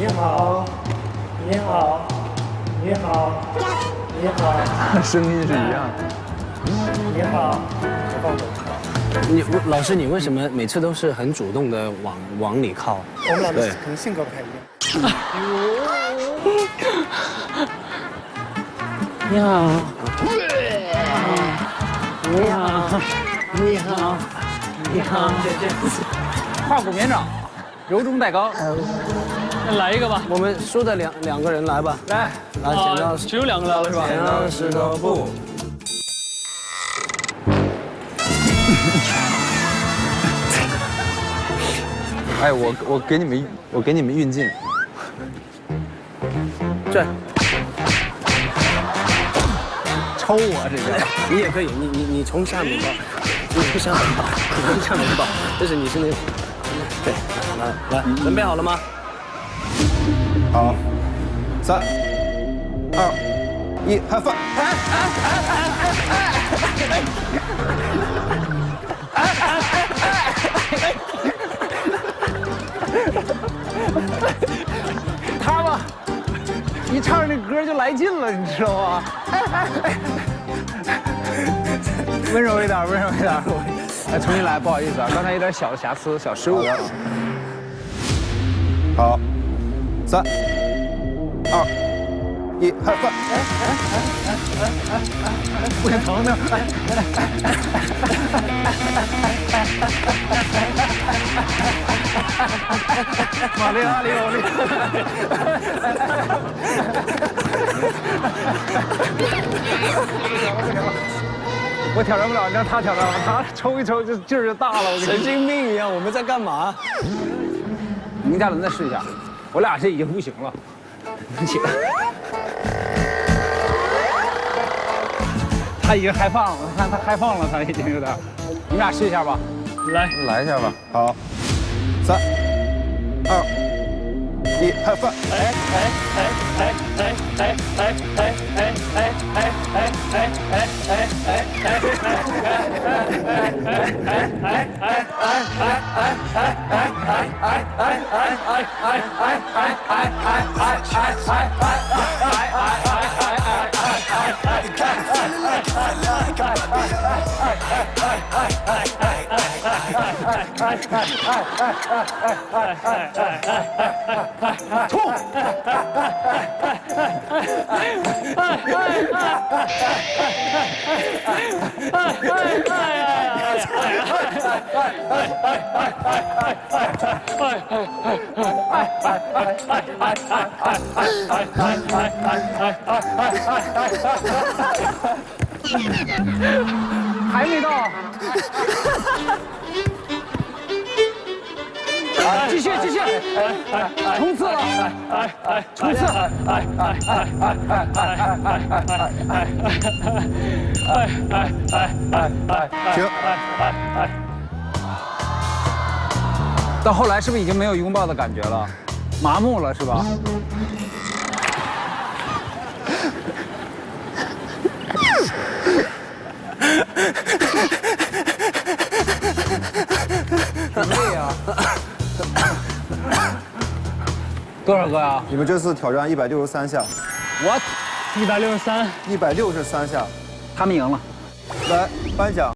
你好，你好，你好，你好，声音是一样的。你好，老师，你为什么每次都是很主动的往里靠？我们俩的可能性格不太一样。你好，你好，你好，你好，胯骨绵掌，柔中带刚。那来一个吧。我们输的两个人来吧。来，剪刀只有2个来了是吧？剪刀石头布。哎，我给你们运镜。转。抽我这个。你也可以，你从下面抱，你从下面抱，你从下面抱，就是你是那个，对，来，准备好了吗？好，3、2、1，开饭。他吧，一唱这歌就来劲了，你知道吗？温柔一点，温柔一点。来，重新来，不好意思啊，刚才有点小瑕疵、小失误。好，3、2、1，开饭。不行，疼的。马丽奥利。我挑战不了，你让他挑战了，他抽一抽就劲儿就大了。我跟你神经病一样，我们在干嘛？明嘉伦再试一下，我俩这已经不行了。起来。他已经嗨放了，看他嗨放了，他已经有点。你们俩试一下吧。来一下吧。好，3、2、1，开饭。还没到。继续，冲刺了，冲刺。停。到后来是不是已经没有拥抱的感觉了？麻木了是吧？很累啊！多少个呀？你们这次挑战163下。我163。163下，他们赢了。来颁奖。